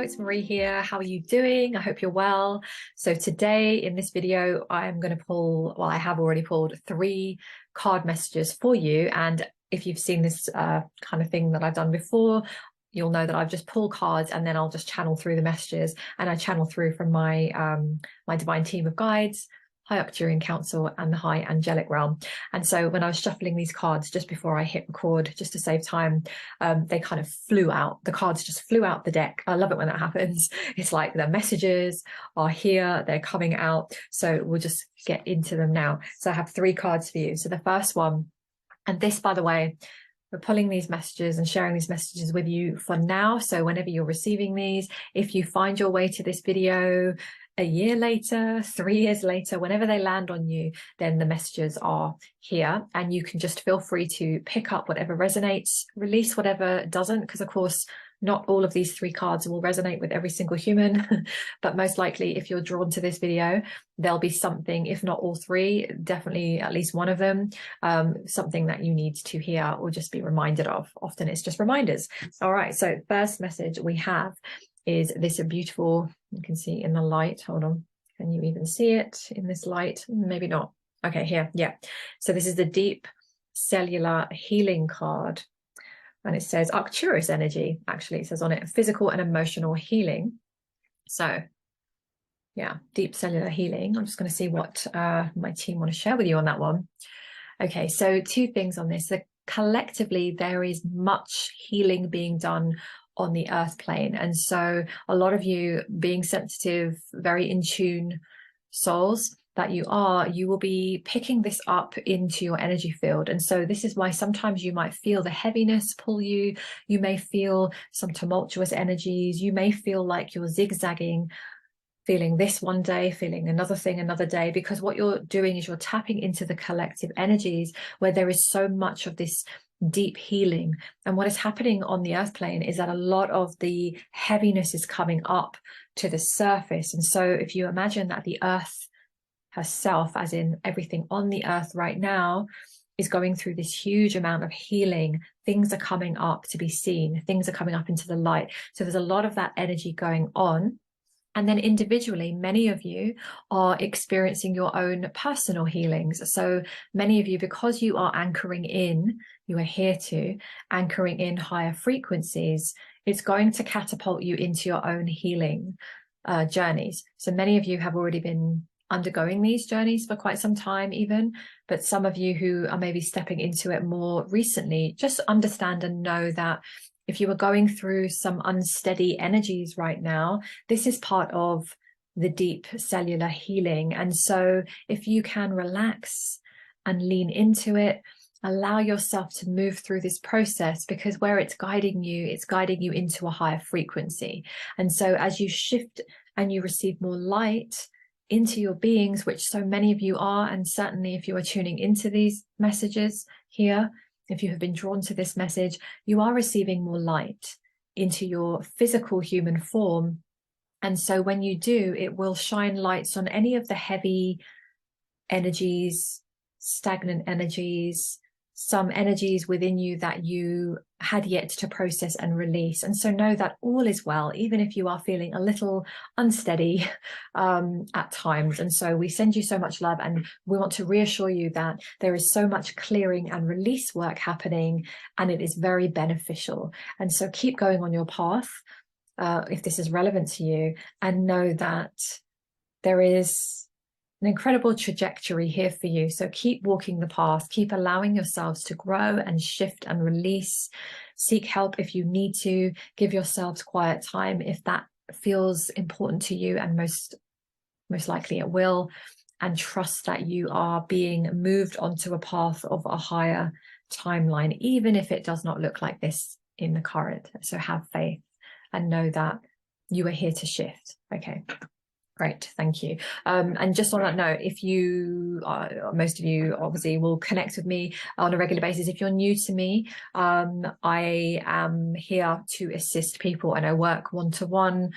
it's Marie here. How are you doing? I hope you're well. So today in this video, I'm going to pull, well, I have already pulled 3 card messages for you. And if you've seen this kind of thing that I've done before, you'll know that I've just pulled cards and then I'll just channel through the messages, and I channel through from my my divine team of guides, High Arcturian Council, and the High Angelic Realm. And so when I was shuffling these cards just before I hit record, just to save time, they kind of flew out. The cards just flew out the deck. I love it when that happens. It's like the messages are here, they're coming out. So we'll just get into them now. So I have 3 cards for you. So the first one, and this, by the way, we're pulling these messages and sharing these messages with you for now. So whenever you're receiving these, if you find your way to this video a year later, 3 years later, whenever they land on you, then the messages are here, and you can just feel free to pick up whatever resonates, release whatever doesn't, because of course not all of these 3 cards will resonate with every single human, but most likely if you're drawn to this video, there'll be something, if not all 3, definitely at least one of them, something that you need to hear or just be reminded of. Often it's just reminders. All right, so first message we have is this beautiful, you can see in the light, hold on, can you even see it in this light? Maybe not. Okay, here, yeah. So this is the Deep Cellular Healing card, and it says Arcturus energy, actually it says on it, physical and emotional healing. So yeah, deep cellular healing. I'm just going to see what my team want to share with you on that one. Okay, so 2 things on this. So collectively, there is much healing being done on the earth plane. And so a lot of you, being sensitive, very in tune souls that you are, you will be picking this up into your energy field. And so this is why sometimes you might feel the heaviness pull you. You may feel some tumultuous energies. You may feel like you're zigzagging, feeling this one day, feeling another thing another day, because what you're doing is you're tapping into the collective energies where there is so much of this deep healing. And what is happening on the earth plane is that a lot of the heaviness is coming up to the surface. And so if you imagine that the earth herself, as in everything on the earth right now, is going through this huge amount of healing, things are coming up to be seen, things are coming up into the light. So there's a lot of that energy going on. And then individually, many of you are experiencing your own personal healings. So many of you, because you are anchoring in, you are here to anchoring in higher frequencies, it's going to catapult you into your own healing journeys. So many of you have already been undergoing these journeys for quite some time even, but some of you who are maybe stepping into it more recently, just understand and know that if you are going through some unsteady energies right now, this is part of the deep cellular healing. And so if you can relax and lean into it, allow yourself to move through this process, because where it's guiding you into a higher frequency. And so as you shift and you receive more light into your beings, which so many of you are, and certainly if you are tuning into these messages here, if you have been drawn to this message, you are receiving more light into your physical human form. And so when you do, it will shine lights on any of the heavy energies, stagnant energies, some energies within you that you had yet to process and release. And so know that all is well, even if you are feeling a little unsteady at times. And so we send you so much love, and we want to reassure you that there is so much clearing and release work happening, and it is very beneficial. And so keep going on your path if this is relevant to you, and know that there is an incredible trajectory here for you. So keep walking the path, keep allowing yourselves to grow and shift and release. Seek help if you need to. Give yourselves quiet time if that feels important to you, and most likely it will. And trust that you are being moved onto a path of a higher timeline, even if it does not look like this in the current. So have faith and know that you are here to shift. Okay. Great, thank you. And just on that note, if you, most of you obviously will connect with me on a regular basis. If you're new to me, I am here to assist people, and I work one-to-one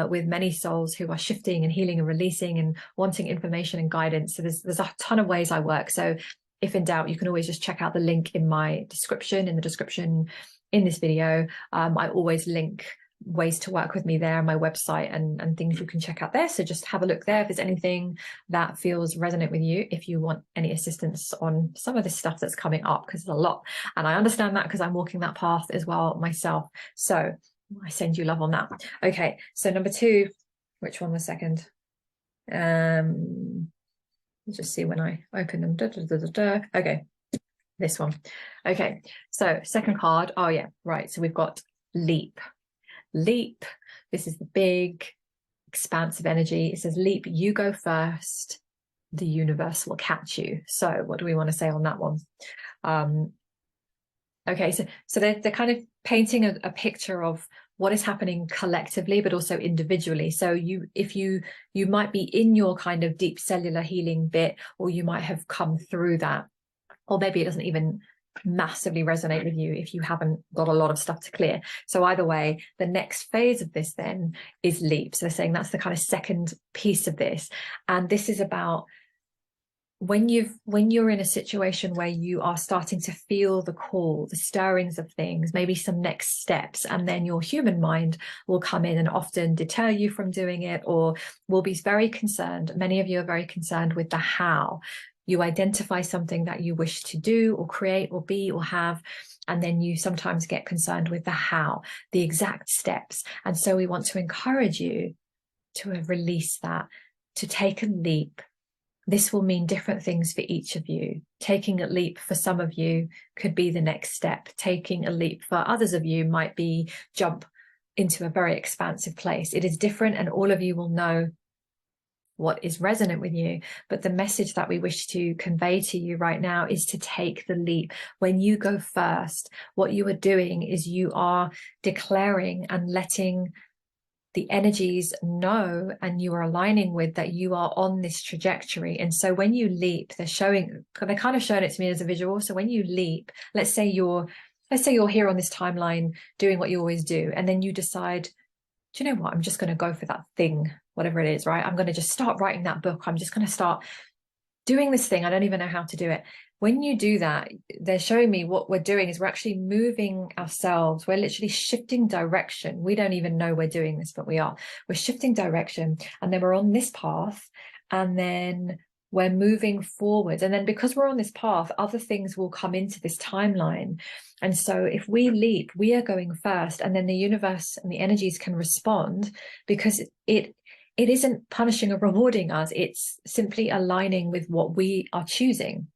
with many souls who are shifting and healing and releasing and wanting information and guidance. So there's a ton of ways I work. So if in doubt, you can always just check out the link in my description, in the description in this video. I always link ways to work with me there on my website and things you can check out there. So just have a look there if there's anything that feels resonant with you, if you want any assistance on some of this stuff that's coming up, because there's a lot. And I understand that because I'm walking that path as well myself. So I send you love on that. Okay, so number 2, which one was second? Let's just see when I open them. Okay, this one. Okay, so second card. Oh yeah, right. So we've got leap. Leap. This is the big, expansive energy. It says, leap, you go first. The universe will catch you. So what do we want to say on that one? Okay, so they're kind of painting a picture of what is happening collectively, but also individually. So you might be in your kind of deep cellular healing bit, or you might have come through that, or maybe it doesn't even massively resonate with you if you haven't got a lot of stuff to clear. So either way, the next phase of this then is leap. So they're saying that's the kind of second piece of this. And this is about when you're in a situation where you are starting to feel the call, the stirrings of things, maybe some next steps, and then your human mind will come in and often deter you from doing it, or will be very concerned. Many of you are very concerned with the how. You identify something that you wish to do or create or be or have, and then you sometimes get concerned with the how, the exact steps. And so we want to encourage you to release that, to take a leap. This will mean different things for each of you. Taking a leap for some of you could be the next step. Taking a leap for others of you might be jump into a very expansive place. It is different, and all of you will know what is resonant with you. But the message that we wish to convey to you right now is to take the leap. When you go first, what you are doing is you are declaring and letting the energies know, and you are aligning with that you are on this trajectory. And so when you leap, they're kind of showing it to me as a visual. So when you leap, let's say you're here on this timeline doing what you always do, and then you decide, do you know what, I'm just going to go for that thing, whatever it is, right? I'm going to just start writing that book. I'm just going to start doing this thing. I don't even know how to do it. When you do that, they're showing me what we're doing is we're actually moving ourselves. We're literally shifting direction. We don't even know we're doing this, but we are. We're shifting direction, and then we're on this path, and then we're moving forward. And then because we're on this path, other things will come into this timeline. And so if we leap, we are going first, and then the universe and the energies can respond, because it isn't punishing or rewarding us. It's simply aligning with what we are choosing.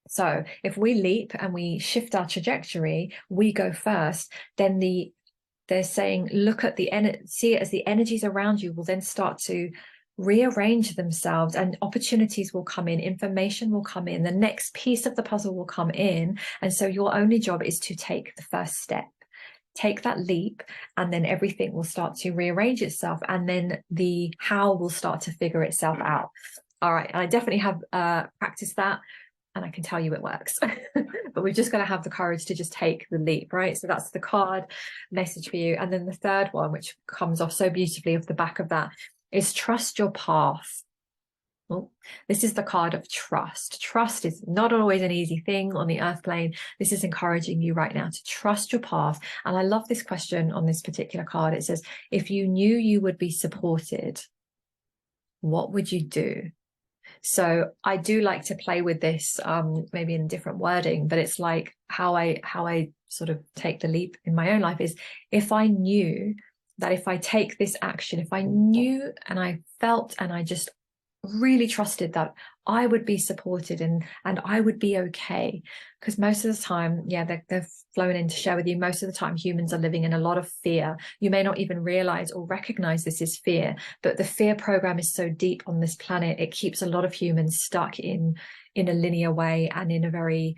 So if we leap and we shift our trajectory, we go first, then they're saying, look at see it as the energies around you will then start to rearrange themselves, and opportunities will come in, information will come in, the next piece of the puzzle will come in. And so your only job is to take the first step. Take that leap, and then everything will start to rearrange itself, and then the how will start to figure itself out. All right, I definitely have practiced that, and I can tell you it works. But we've just got to have the courage to just take the leap, right? So that's the card message for you. And then the third one, which comes off so beautifully off the back of that, is trust your path. Well, this is the card of trust. Trust is not always an easy thing on the earth plane. This is encouraging you right now to trust your path. And I love this question on this particular card. It says, if you knew you would be supported, what would you do? So I do like to play with this, maybe in different wording, but it's like how I sort of take the leap in my own life is, if I knew that if I take this action, if I knew and I felt and I just really trusted that I would be supported and I would be okay. Because most of the time, yeah, they're flowing in to share with you, most of the time humans are living in a lot of fear. You may not even realize or recognize this is fear, but the fear program is so deep on this planet, it keeps a lot of humans stuck in a linear way and in a very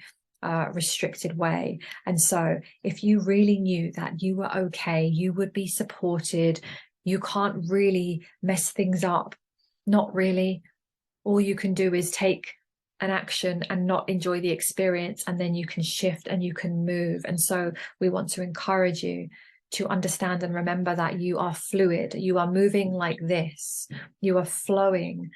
restricted way. And so if you really knew that you were okay, you would be supported, you can't really mess things up. Not really. All you can do is take an action and not enjoy the experience, and then you can shift and you can move. And so we want to encourage you to understand and remember that you are fluid. You are moving like this. You are flowing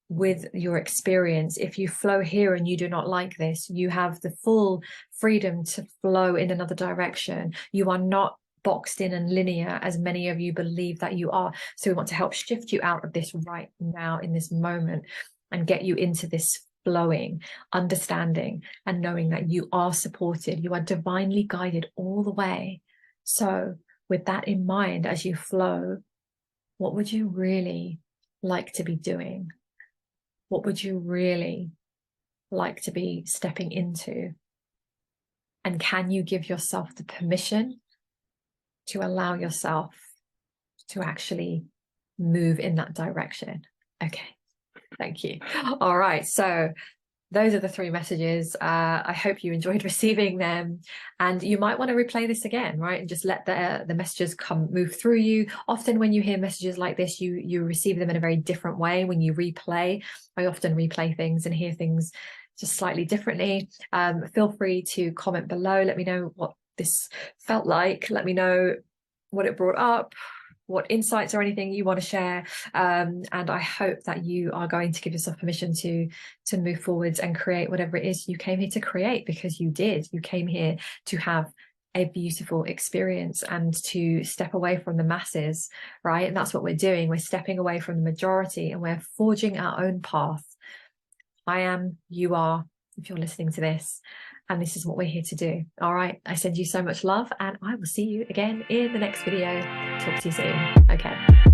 with your experience. If you flow here and you do not like this, you have the full freedom to flow in another direction. You are not boxed in and linear as many of you believe that you are. So we want to help shift you out of this right now in this moment and get you into this flowing, understanding, and knowing that you are supported, you are divinely guided all the way. So with that in mind, as you flow, what would you really like to be doing? What would you really like to be stepping into? And can you give yourself the permission to allow yourself to actually move in that direction? Okay, thank you. All right, so those are the 3 messages. I hope you enjoyed receiving them, and you might want to replay this again, right? And just let the messages move through you. Often when you hear messages like this, you receive them in a very different way when you replay. I often replay things and hear things just slightly differently. Feel free to comment below. Let me know what this felt like. Let me know what it brought up, what insights or anything you want to share, and I hope that you are going to give yourself permission to move forwards and create whatever it is you came here to create, because you did. You came here to have a beautiful experience and to step away from the masses, right? And that's what we're doing. We're stepping away from the majority and we're forging our own path. I am, you are, if you're listening to this, and this is what we're here to do. All right, I send you so much love, and I will see you again in the next video. Talk to you soon. Okay.